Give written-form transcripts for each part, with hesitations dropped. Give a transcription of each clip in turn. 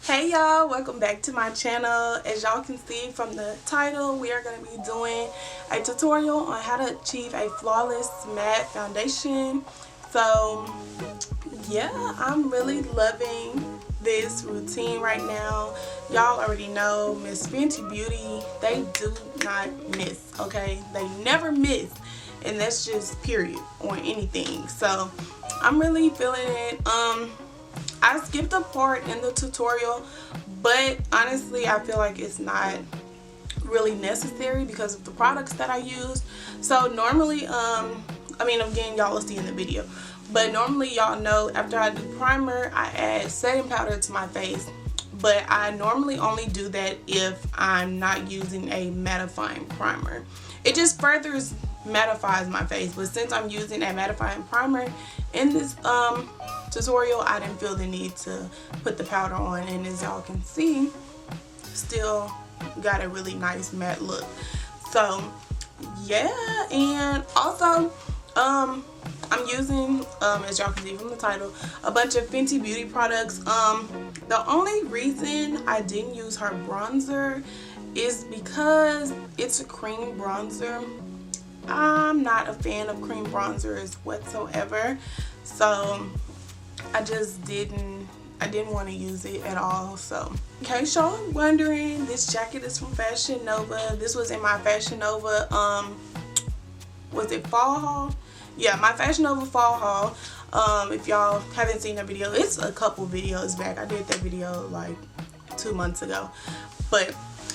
Hey y'all, welcome back to my channel. As y'all can see from the title, we are going to be doing a tutorial on how to achieve a flawless matte foundation. So yeah, I'm really loving this routine right now. Y'all already know Miss Fenty Beauty, they do not miss, okay? They never miss, and that's just period on anything. So I'm really feeling it. I skipped a part in the tutorial, but honestly I feel like it's not really necessary because of the products that I used. So normally again, y'all will see in the video, but normally y'all know after I do primer I add setting powder to my face, but I normally only do that if I'm not using a mattifying primer. It just furthers mattifies my face, but since I'm using a mattifying primer in this tutorial, I didn't feel the need to put the powder on, and as y'all can see, still got a really nice matte look. So yeah, and also I'm using as y'all can see from the title, a bunch of Fenty Beauty products. The only reason I didn't use her bronzer is because it's a cream bronzer. I'm not a fan of cream bronzers whatsoever, so I just didn't want to use it at all. So in case y'all are wondering, this jacket is from Fashion Nova. This was in my Fashion Nova was it fall haul? Yeah, my Fashion Nova fall haul. If y'all haven't seen that video, it's a couple videos back. I did that video like 2 months ago. But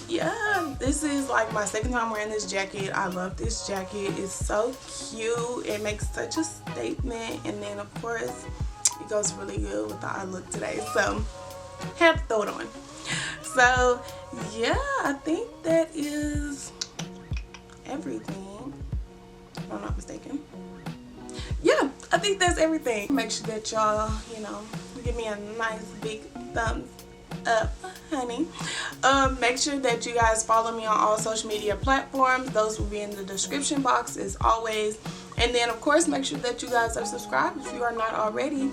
yeah, this is like my second time wearing this jacket. I love this jacket. It's so cute. It makes such a statement, and then of course it goes really good with how I look today, so had to throw it on. So yeah, I think that is everything, if I'm not mistaken. Yeah, I think that's everything. Make sure that y'all, give me a nice big thumbs up, honey. Make sure that you guys follow me on all social media platforms. Those will be in the description box as always. And then of course make sure that you guys are subscribed if you are not already.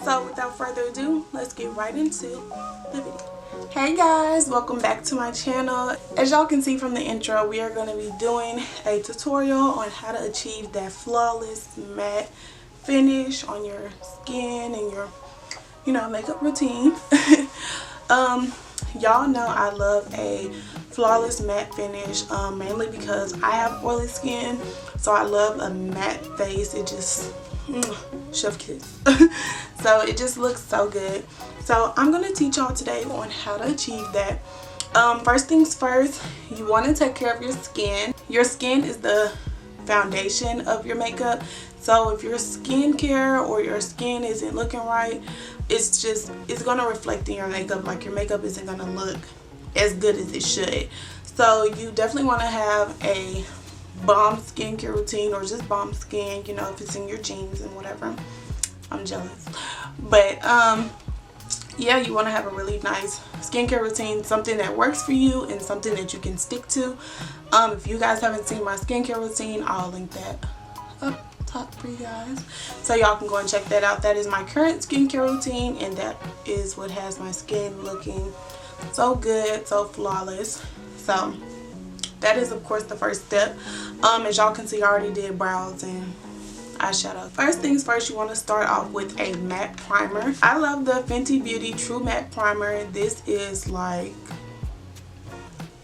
So without further ado, let's get right into the video. Hey guys, welcome back to my channel. As y'all can see from the intro, we are going to be doing a tutorial on how to achieve that flawless matte finish on your skin and your makeup routine. Y'all know I love a flawless matte finish, mainly because I have oily skin, so I love a matte face. It just chef kiss. So it just looks so good. So I'm going to teach y'all today on how to achieve that. First things first, you want to take care of your skin. Your skin is the foundation of your makeup. So if your skincare or your skin isn't looking right, it's going to reflect in your makeup. Like your makeup isn't going to look as good as it should. So you definitely want to have a bomb skincare routine, or just bomb skin, if it's in your jeans and whatever. I'm jealous. But yeah, you want to have a really nice skincare routine, something that works for you and something that you can stick to. If you guys haven't seen my skincare routine, I'll link that up top for you guys, so y'all can go and check that out. That is my current skincare routine, and that is what has my skin looking so good, so flawless. So that is of course the first step. As y'all can see, I already did brows and eyeshadow. First things first, you want to start off with a matte primer. I love the Fenty Beauty True Matte Primer. This is like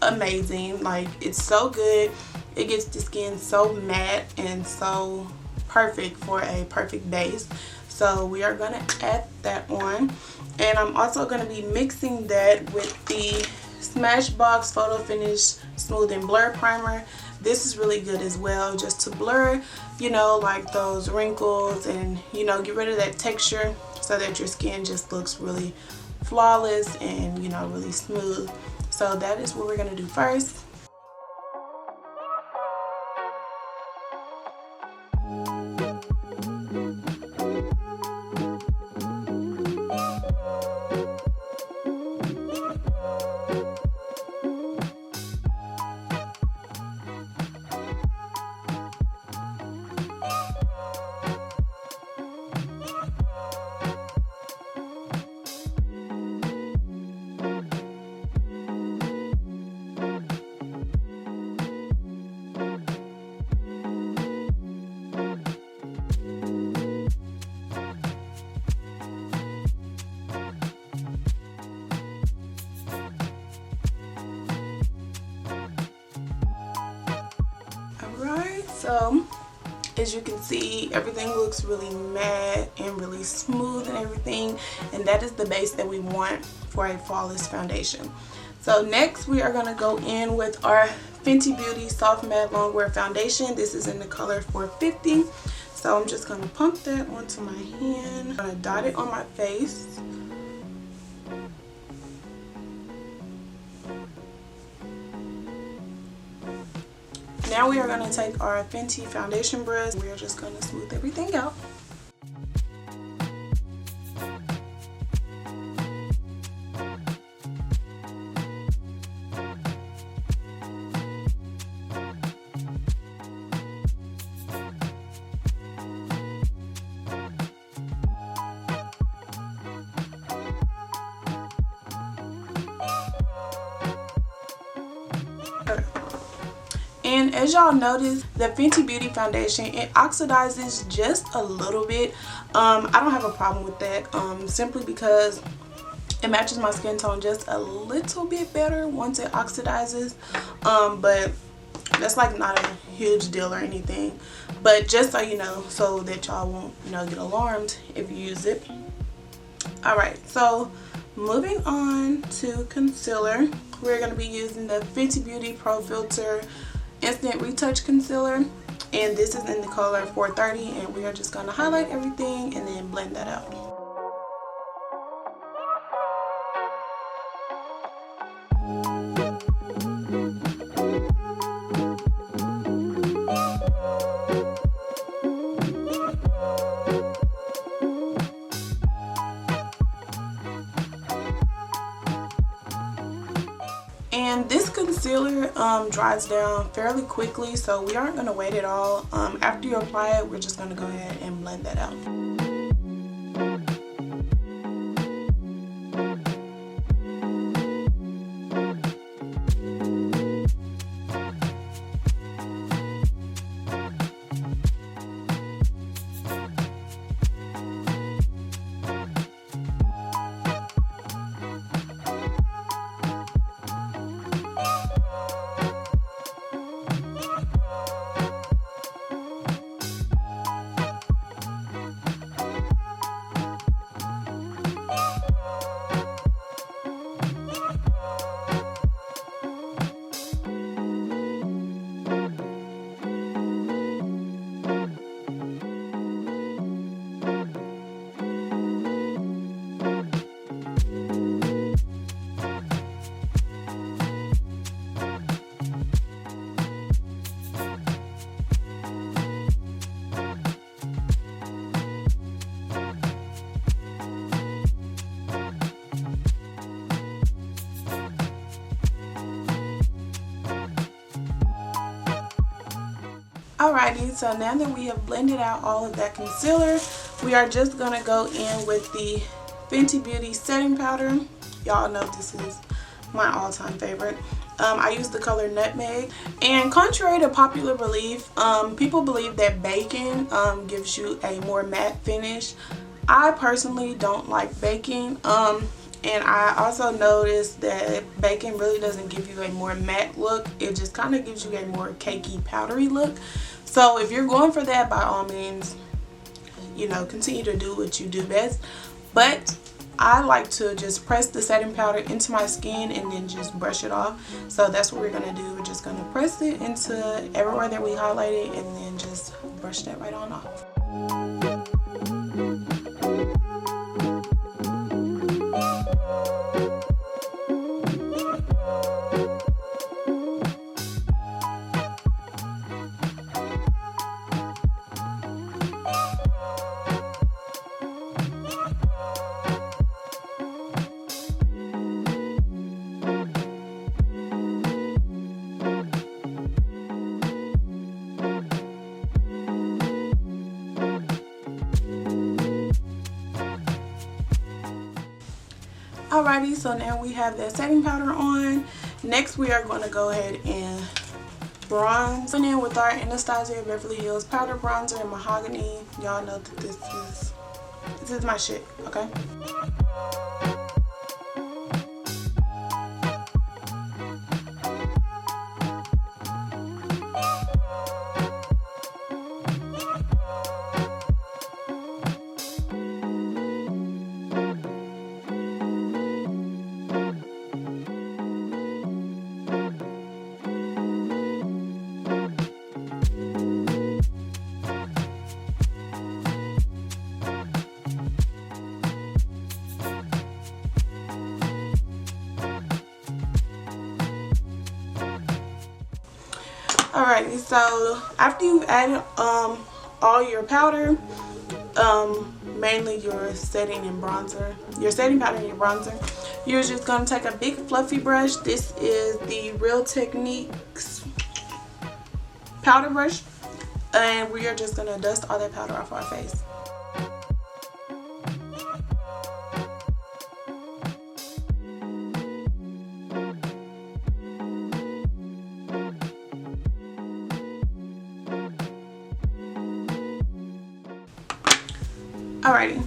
amazing. Like, it's so good. It gets the skin so matte and so perfect for a perfect base. So we are going to add that on, and I'm also going to be mixing that with the Smashbox Photo Finish Smooth and Blur Primer. This is really good as well, just to blur, like those wrinkles, and get rid of that texture so that your skin just looks really flawless and really smooth. So that is what we're going to do first. So as you can see, everything looks really matte and really smooth and everything, and that is the base that we want for a flawless foundation. So next we are going to go in with our Fenty Beauty Soft Matte Longwear Foundation. This is in the color 450. So I'm just going to pump that onto my hand. I'm going to dot it on my face. Now we are going to take our Fenty foundation brush. We are just going to smooth everything out. And as y'all notice, the Fenty Beauty foundation, it oxidizes just a little bit. I don't have a problem with that, simply because it matches my skin tone just a little bit better once it oxidizes. But that's like not a huge deal or anything. But just so you know, so that y'all won't, you know, get alarmed if you use it. Alright, so moving on to concealer, we're going to be using the Fenty Beauty Pro Filter Instant Retouch Concealer, and this is in the color 430, and we are just going to highlight everything and then blend that out. And this concealer dries down fairly quickly, so we aren't going to wait at all. After you apply it, we're just going to go ahead and blend that out. Alrighty, so now that we have blended out all of that concealer, we are just going to go in with the Fenty Beauty setting powder. Y'all know this is my all-time favorite. I use the color Nutmeg, and contrary to popular belief, people believe that baking gives you a more matte finish. I personally don't like baking, and I also noticed that baking really doesn't give you a more matte look. It just kind of gives you a more cakey, powdery look. So if you're going for that, by all means, you know, continue to do what you do best. But I like to just press the setting powder into my skin and then just brush it off. So that's what we're going to do. We're just going to press it into everywhere that we highlighted and then just brush that right on off. Alrighty, so now we have that setting powder on. Next we are going to go ahead and bronze. Going in with our Anastasia Beverly Hills powder bronzer in Mahogany. Y'all know that this is my shit, okay? Alrighty, so after you've added all your powder, mainly your setting and bronzer, your setting powder and your bronzer, you're just going to take a big fluffy brush. This is the Real Techniques powder brush, and we are just going to dust all that powder off our face. Alrighty,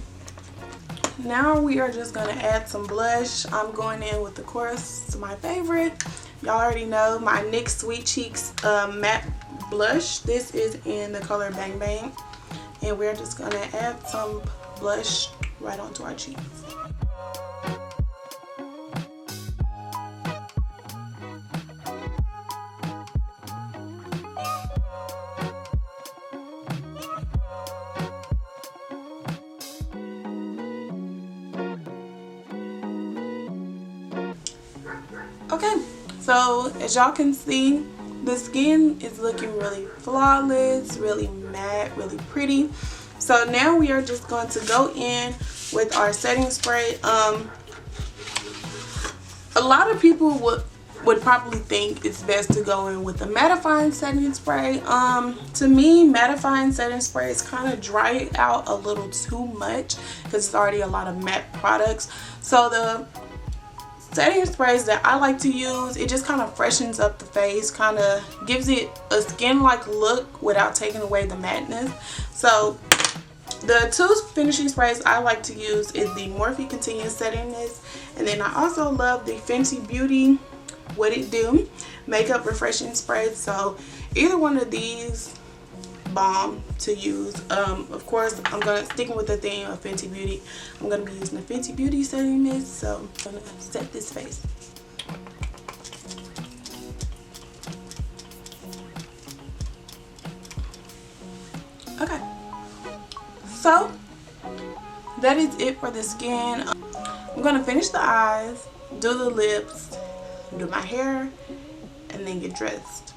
now we are just going to add some blush. I'm going in with, of course, my favorite. Y'all already know, my NYX Sweet Cheeks matte blush. This is in the color Bang Bang. And we're just going to add some blush right onto our cheeks. Okay, so as y'all can see, the skin is looking really flawless, really matte, really pretty. So now we are just going to go in with our setting spray. A lot of people would probably think it's best to go in with a mattifying setting spray. To me, mattifying setting sprays kind of dry it out a little too much because it's already a lot of matte products. So the setting sprays that I like to use, it just kind of freshens up the face, kind of gives it a skin-like look without taking away the matte-ness. So the two finishing sprays I like to use is the Morphe Continuous Setting Mist, and then I also love the Fenty Beauty What It Do Makeup Refreshing Spray. So either one of these bomb to use. Of course, I'm gonna sticking with the theme of Fenty Beauty. I'm gonna be using the Fenty Beauty setting mist, so I'm gonna set this face. Okay, so that is it for the skin. I'm gonna finish the eyes, do the lips, do my hair, and then get dressed.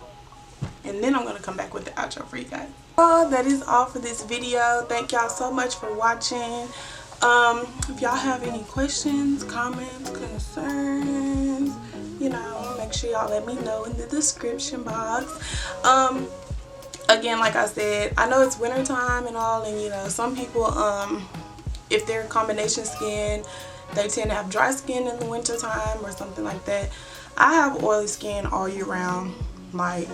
And then I'm going to come back with the outro for you guys. Well, that is all for this video. Thank y'all so much for watching. If y'all have any questions, comments, concerns, you know, make sure y'all let me know in the description box. Again, like I said, I know it's winter time and all, and you know, some people, if they're combination skin, they tend to have dry skin in the winter time or something like that. I have oily skin all year round, like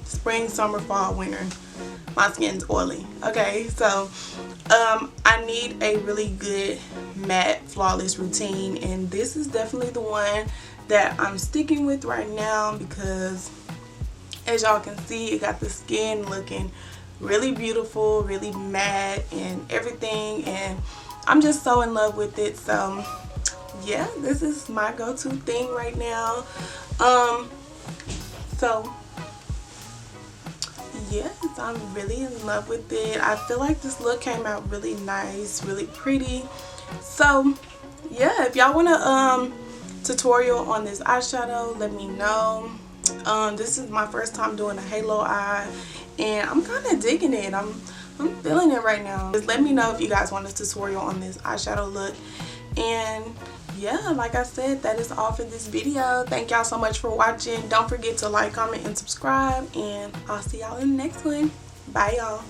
spring, summer, fall, winter. My skin's oily. Okay, so I need a really good matte flawless routine, and this is definitely the one that I'm sticking with right now because as y'all can see, it got the skin looking really beautiful, really matte and everything, and I'm just so in love with it. So yeah, this is my go-to thing right now. So yes, I'm really in love with it. I feel like this look came out really nice, really pretty. So yeah, if y'all want a tutorial on this eyeshadow, let me know. This is my first time doing a halo eye, and I'm kind of digging it. I'm feeling it right now. Just let me know if you guys want a tutorial on this eyeshadow look. And yeah, like I said, that is all for this video. Thank y'all so much for watching. Don't forget to like, comment, and subscribe, and I'll see y'all in the next one. Bye, y'all.